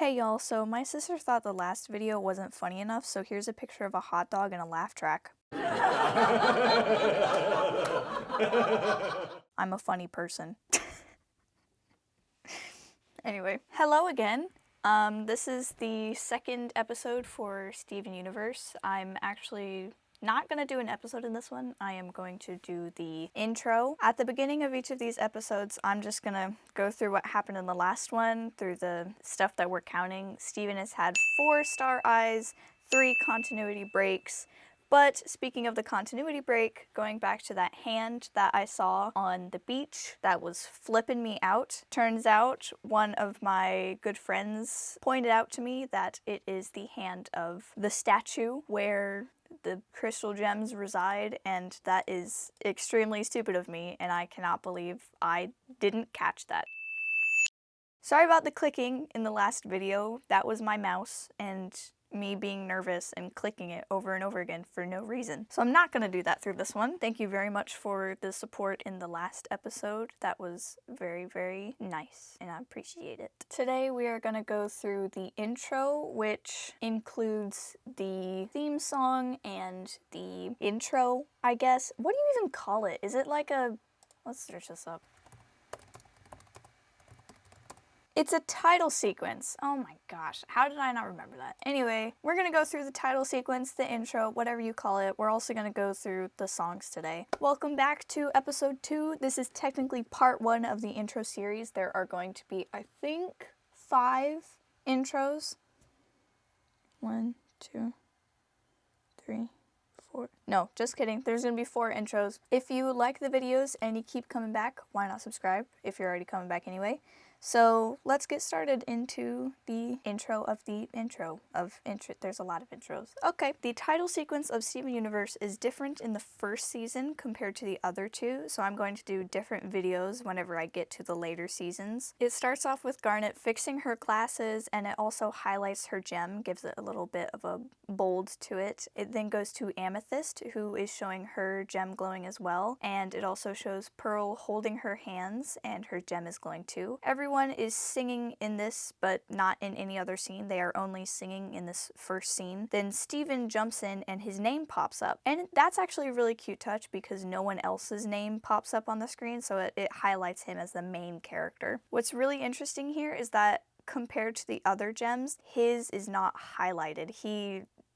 Hey y'all, so my sister thought the last video wasn't funny enough, so here's a picture of a hot dog and a laugh track. I'm a funny person. Anyway, hello again. This is the second episode for Steven Universe. I'm actually not going to do an episode in this one. I am going to do the intro. At the beginning of each of these episodes, I'm just going to go through what happened in the last one, through the stuff that we're counting. Steven has had 4 star eyes, 3 continuity breaks. But speaking of the continuity break, going back to that hand that I saw on the beach that was flipping me out, turns out one of my good friends pointed out to me that it is the hand of the statue where the crystal gems reside, and that is extremely stupid of me, and I cannot believe I didn't catch that. Sorry about the clicking in the last video. That was my mouse and me being nervous and clicking it over and over again for no reason. So I'm not going to do that through this one. Thank you very much for the support in the last episode. That was very, very nice and I appreciate it. Today we are going to go through the intro, which includes the theme song and the intro, I guess. What do you even call it? Is it like a... Let's search this up. It's a title sequence. Oh my gosh, how did I not remember that? Anyway, we're gonna go through the title sequence, the intro, whatever you call it. We're also gonna go through the songs today. Welcome back to episode 2. This is technically part 1 of the intro series. There are going to be, I think, 5 intros. 1, 2, 3, 4. No, just kidding. There's gonna be 4 intros. If you like the videos and you keep coming back, why not subscribe if you're already coming back anyway? So let's get started into the intro of the intro of intro. There's a lot of intros. Okay, the title sequence of Steven Universe is different in the first season compared to the other 2, so I'm going to do different videos whenever I get to the later seasons. It starts off with Garnet fixing her glasses, and it also highlights her gem, gives it a little bit of a bold to it. It then goes to Amethyst, who is showing her gem glowing as well, and it also shows Pearl holding her hands, and her gem is glowing too. Everyone is singing in this, but not in any other scene. They are only singing in this first scene. Then Steven jumps in and his name pops up. And that's actually a really cute touch because no one else's name pops up on the screen, so it highlights him as the main character. What's really interesting here is that compared to the other gems, his is not highlighted.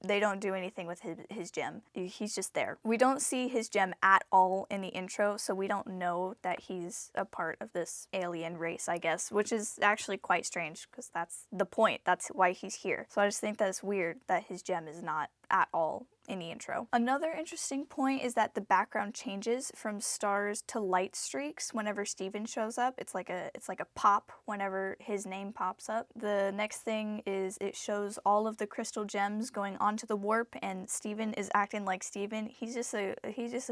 They don't do anything with his gem. He's just there. We don't see his gem at all in the intro, so we don't know that he's a part of this alien race, I guess, which is actually quite strange because that's the point. That's why he's here. So I just think that it's weird that his gem is not at all in the intro. Another interesting point is that the background changes from stars to light streaks whenever Steven shows up. It's like a pop whenever his name pops up. The next thing is it shows all of the crystal gems going onto the warp, and Steven is acting like Steven. He's just a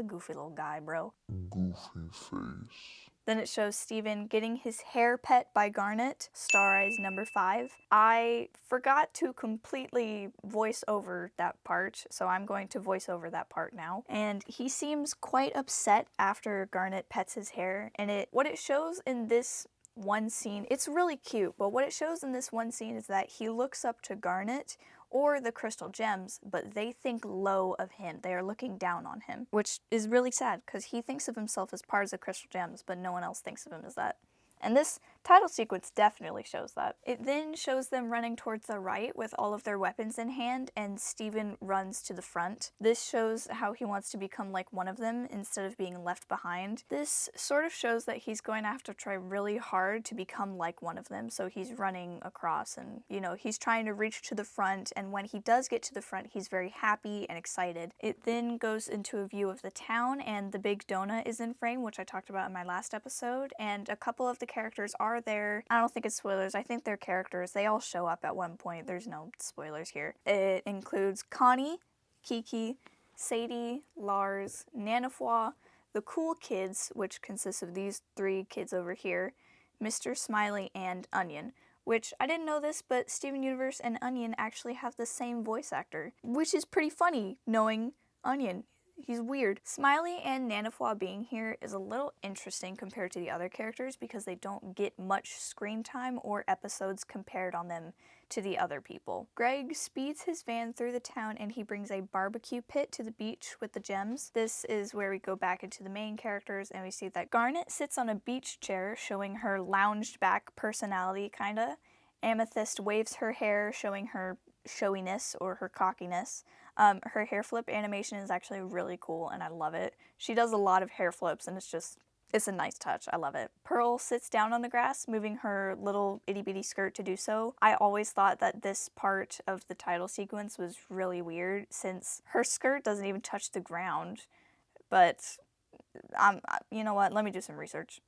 goofy little guy, bro. Goofy face. Then it shows Steven getting his hair pet by Garnet, Star Eyes number 5. I forgot to completely voice over that part, so I'm going to voice over that part now. And he seems quite upset after Garnet pets his hair, and what it shows in this one scene, it's really cute, but what it shows in this one scene is that he looks up to Garnet or the crystal gems, but they think low of him. They are looking down on him, which is really sad because he thinks of himself as part of the crystal gems, but no one else thinks of him as that. And this title sequence definitely shows that. It then shows them running towards the right with all of their weapons in hand, and Steven runs to the front. This shows how he wants to become like one of them instead of being left behind. This sort of shows that he's going to have to try really hard to become like one of them, so he's running across and, he's trying to reach to the front, and when he does get to the front, he's very happy and excited. It then goes into a view of the town, and the big donut is in frame, which I talked about in my last episode, and a couple of the characters are there. I don't think it's spoilers. I think they're characters. They all show up at one point. There's no spoilers here. It includes Connie, Kiki, Sadie, Lars, Nanafwa, the Cool Kids, which consists of these 3 kids over here, Mr. Smiley, and Onion. Which, I didn't know this, but Steven Universe and Onion actually have the same voice actor, which is pretty funny knowing Onion. He's weird. Smiley and Nanafwa being here is a little interesting compared to the other characters because they don't get much screen time or episodes compared on them to the other people. Greg speeds his van through the town and he brings a barbecue pit to the beach with the gems. This is where we go back into the main characters and we see that Garnet sits on a beach chair showing her lounged back personality kinda. Amethyst waves her hair showing her showiness or her cockiness. Her hair flip animation is actually really cool and I love it. She does a lot of hair flips and it's a nice touch. I love it. Pearl sits down on the grass, moving her little itty bitty skirt to do so. I always thought that this part of the title sequence was really weird since her skirt doesn't even touch the ground. But, you know what? Let me do some research.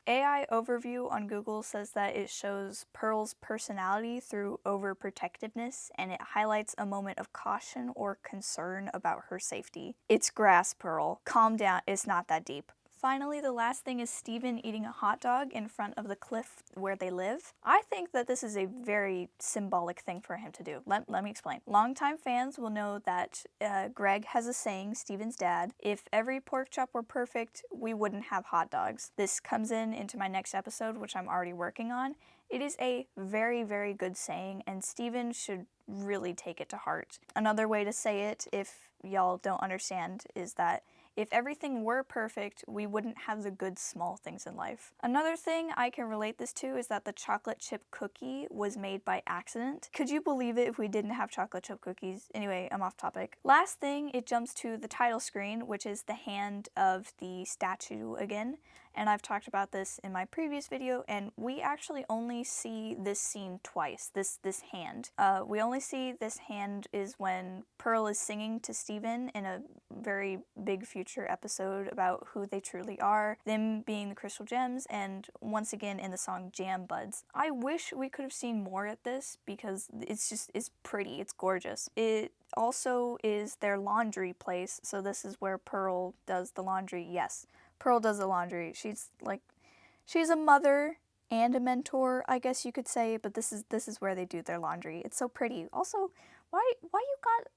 AI overview on Google says that it shows Pearl's personality through overprotectiveness and it highlights a moment of caution or concern about her safety. It's grass, Pearl. Calm down, it's not that deep. Finally, the last thing is Steven eating a hot dog in front of the cliff where they live. I think that this is a very symbolic thing for him to do. Let me explain. Longtime fans will know that Greg has a saying, Steven's dad, if every pork chop were perfect, we wouldn't have hot dogs. This comes into my next episode, which I'm already working on. It is a very, very good saying, and Steven should really take it to heart. Another way to say it, if y'all don't understand, is that if everything were perfect, we wouldn't have the good small things in life. Another thing I can relate this to is that the chocolate chip cookie was made by accident. Could you believe it if we didn't have chocolate chip cookies? Anyway, I'm off topic. Last thing, it jumps to the title screen, which is the hand of the statue again. And I've talked about this in my previous video, and we actually only see this scene twice, this hand. We only see this hand is when Pearl is singing to Steven in a very big future episode about who they truly are, them being the crystal gems, and once again in the song Jam Buds. I wish we could have seen more at this because it's pretty, it's gorgeous. It also is their laundry place, so this is where Pearl does the laundry. Yes, Pearl does the laundry. She's a mother and a mentor, I guess you could say, but this is where they do their laundry. It's so pretty. Also, why you got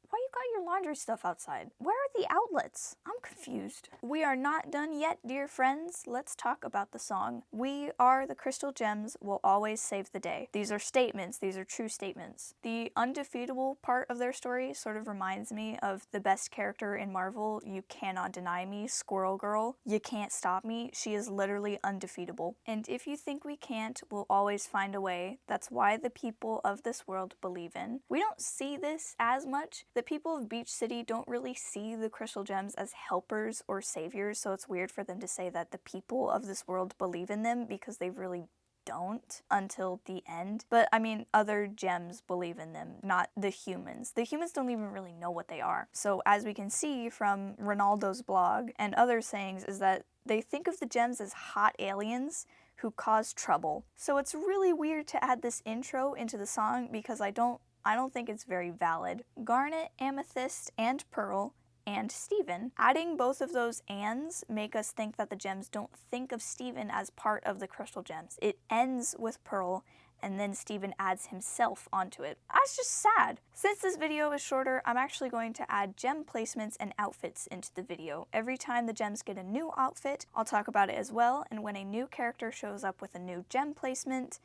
your laundry stuff outside? Where are the outlets? I'm confused. We are not done yet, dear friends. Let's talk about the song. We are the crystal gems will always save the day. These are statements. These are true statements. The undefeatable part of their story sort of reminds me of the best character in Marvel. You cannot deny me, Squirrel Girl. You can't stop me. She is literally undefeatable. And if you think we can't, we'll always find a way. That's why the people of this world believe in. We don't see this as much. The people of Beach City don't really see the crystal gems as helpers or saviors, so it's weird for them to say that the people of this world believe in them because they really don't until the end. But I mean, other gems believe in them, not the humans. The humans don't even really know what they are. So as we can see from Ronaldo's blog and other sayings is that they think of the gems as hot aliens who cause trouble. So it's really weird to add this intro into the song because I don't think it's very valid. Garnet, Amethyst, and Pearl, and Steven. Adding both of those ands make us think that the gems don't think of Steven as part of the crystal gems. It ends with Pearl, and then Steven adds himself onto it. That's just sad. Since this video is shorter, I'm actually going to add gem placements and outfits into the video. Every time the gems get a new outfit, I'll talk about it as well, and when a new character shows up with a new gem placement,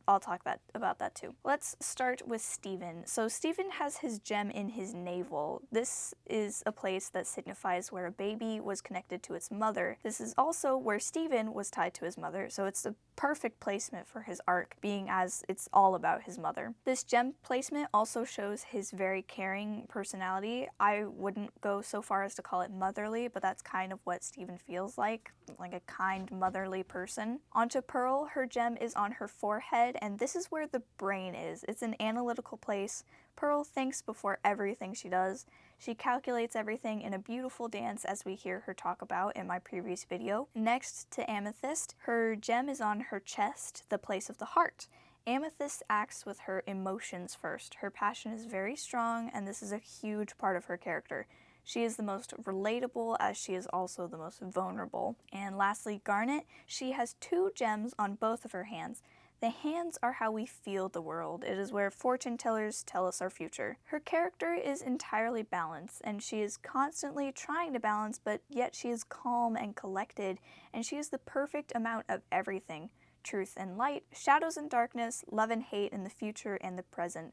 I'll talk about that too. Let's start with Steven. So Steven has his gem in his navel. This is a place that signifies where a baby was connected to its mother. This is also where Steven was tied to his mother, so it's a perfect placement for his arc, being as it's all about his mother. This gem placement also shows his very caring personality. I wouldn't go so far as to call it motherly, but that's kind of what Steven feels like a kind motherly person. Onto Pearl, her gem is on her forehead, and this is where the brain is. It's an analytical place. Pearl thinks before everything she does. She calculates everything in a beautiful dance as we hear her talk about in my previous video. Next to Amethyst, her gem is on her chest, the place of the heart. Amethyst acts with her emotions first. Her passion is very strong, and this is a huge part of her character. She is the most relatable as she is also the most vulnerable. And lastly, Garnet, she has two gems on both of her hands. The hands are how we feel the world. It is where fortune tellers tell us our future. Her character is entirely balanced, and she is constantly trying to balance, but yet she is calm and collected, and she is the perfect amount of everything. Truth and light, shadows and darkness, love and hate in the future and the present.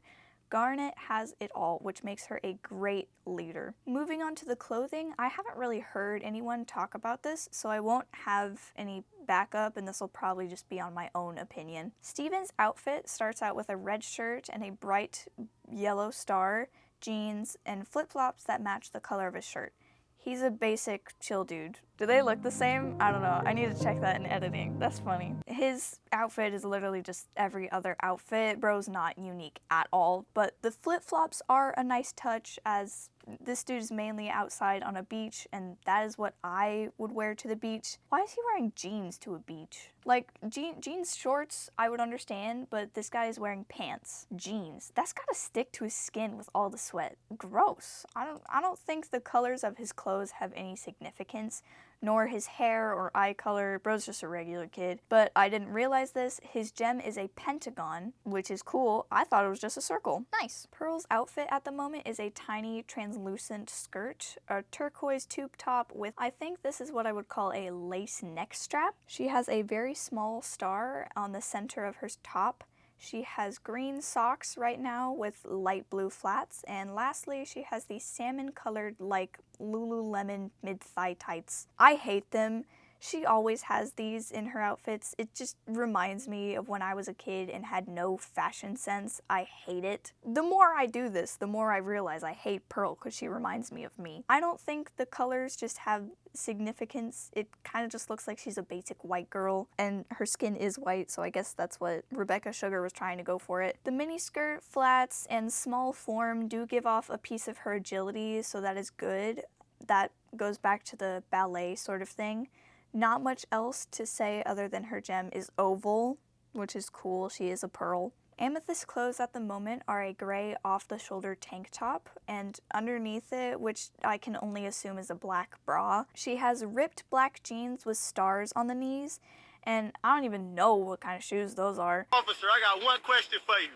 Garnet has it all, which makes her a great leader. Moving on to the clothing, I haven't really heard anyone talk about this, so I won't have any backup, and this will probably just be on my own opinion. Steven's outfit starts out with a red shirt and a bright yellow star, jeans, and flip-flops that match the color of his shirt. He's a basic chill dude. Do they look the same? I don't know. I need to check that in editing. That's funny. His outfit is literally just every other outfit. Bro's not unique at all, but the flip-flops are a nice touch, as this dude is mainly outside on a beach, and that is what I would wear to the beach. Why is he wearing jeans to a beach? Like, jeans shorts, I would understand, but this guy is wearing pants. Jeans. That's gotta stick to his skin with all the sweat. Gross. I don't think the colors of his clothes have any significance, nor his hair or eye color. Bro's just a regular kid. But I didn't realize this. His gem is a pentagon, which is cool. I thought it was just a circle. Nice. Pearl's outfit at the moment is a tiny translucent skirt, a turquoise tube top with, I think this is what I would call a lace neck strap. She has a very small star on the center of her top. She has green socks right now with light blue flats, and lastly, she has these salmon-colored, like, Lululemon mid-thigh tights. I hate them. She always has these in her outfits. It just reminds me of when I was a kid and had no fashion sense. I hate it. The more I do this, the more I realize I hate Pearl because she reminds me of me. I don't think the colors just have significance. It kind of just looks like she's a basic white girl, and her skin is white, so I guess that's what Rebecca Sugar was trying to go for it. The miniskirt, flats, and small form do give off a piece of her agility, so that is good. That goes back to the ballet sort of thing. Not much else to say other than her gem is oval, which is cool. She is a pearl. Amethyst clothes at the moment are a gray off-the-shoulder tank top, and underneath it, which I can only assume is a black bra, she has ripped black jeans with stars on the knees, and I don't even know what kind of shoes those are. Officer, I got one question for you.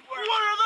What are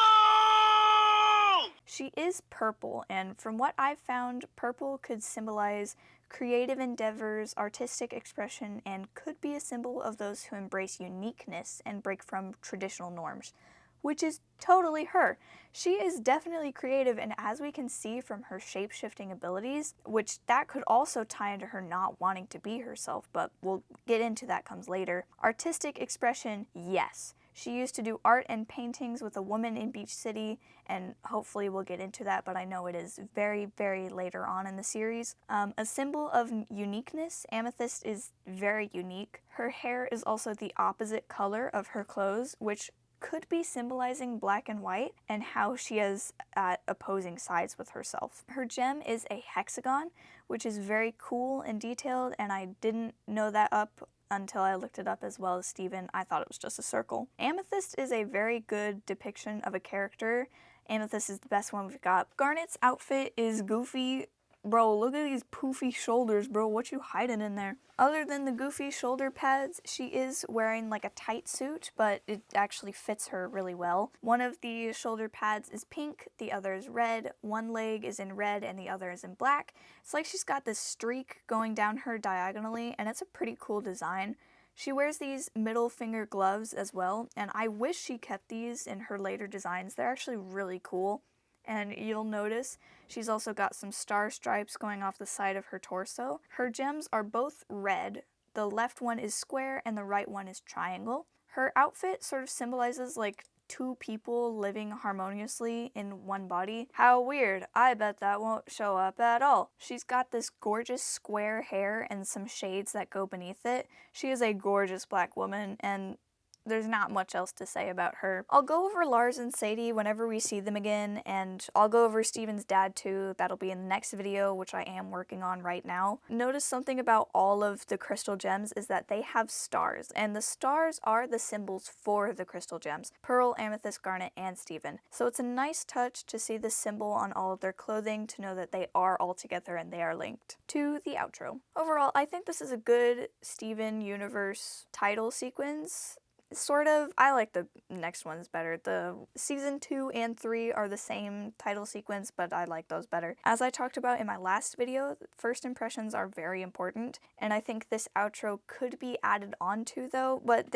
those? She is purple, and from what I've found, purple could symbolize creative endeavors, artistic expression, and could be a symbol of those who embrace uniqueness and break from traditional norms, which is totally her. She is definitely creative, and as we can see from her shape-shifting abilities, which that could also tie into her not wanting to be herself, but we'll get into that comes later. Artistic expression, yes. She used to do art and paintings with a woman in Beach City, and hopefully we'll get into that, but I know it is very, very later on in the series. A symbol of uniqueness, Amethyst is very unique. Her hair is also the opposite color of her clothes, which could be symbolizing black and white and how she is at opposing sides with herself. Her gem is a hexagon, which is very cool and detailed, and I didn't know that up until I looked it up as well as Steven. I thought it was just a circle. Amethyst is a very good depiction of a character. Amethyst is the best one we've got. Garnet's outfit is goofy. Bro, look at these poofy shoulders, bro. What you hiding in there? Other than the goofy shoulder pads, she is wearing like a tight suit, but it actually fits her really well. One of the shoulder pads is pink, the other is red. One leg is in red and the other is in black. It's like she's got this streak going down her diagonally, and it's a pretty cool design. She wears these middle finger gloves as well, and I wish she kept these in her later designs. They're actually really cool. And you'll notice she's also got some star stripes going off the side of her torso. Her gems are both red. The left one is square and the right one is triangle. Her outfit sort of symbolizes like two people living harmoniously in one body. How weird. I bet that won't show up at all. She's got this gorgeous square hair and some shades that go beneath it. She is a gorgeous black woman, and there's not much else to say about her. I'll go over Lars and Sadie whenever we see them again, and I'll go over Steven's dad too. That'll be in the next video, which I am working on right now. Notice something about all of the crystal gems is that they have stars, and the stars are the symbols for the crystal gems. Pearl, Amethyst, Garnet, and Steven. So it's a nice touch to see the symbol on all of their clothing to know that they are all together and they are linked. To the outro. Overall, I think this is a good Steven Universe title sequence. sort of. I like the next ones better. The season 2 and 3 are the same title sequence, but I like those better. As I talked about in my last video, first impressions are very important, and I think this outro could be added onto though, but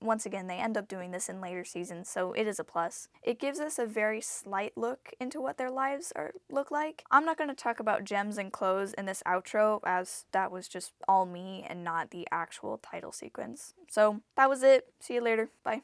once again, they end up doing this in later seasons, so it is a plus. It gives us a very slight look into what their lives look like. I'm not going to talk about gems and clothes in this outro, as that was just all me and not the actual title sequence. So that was it. See you later. Bye.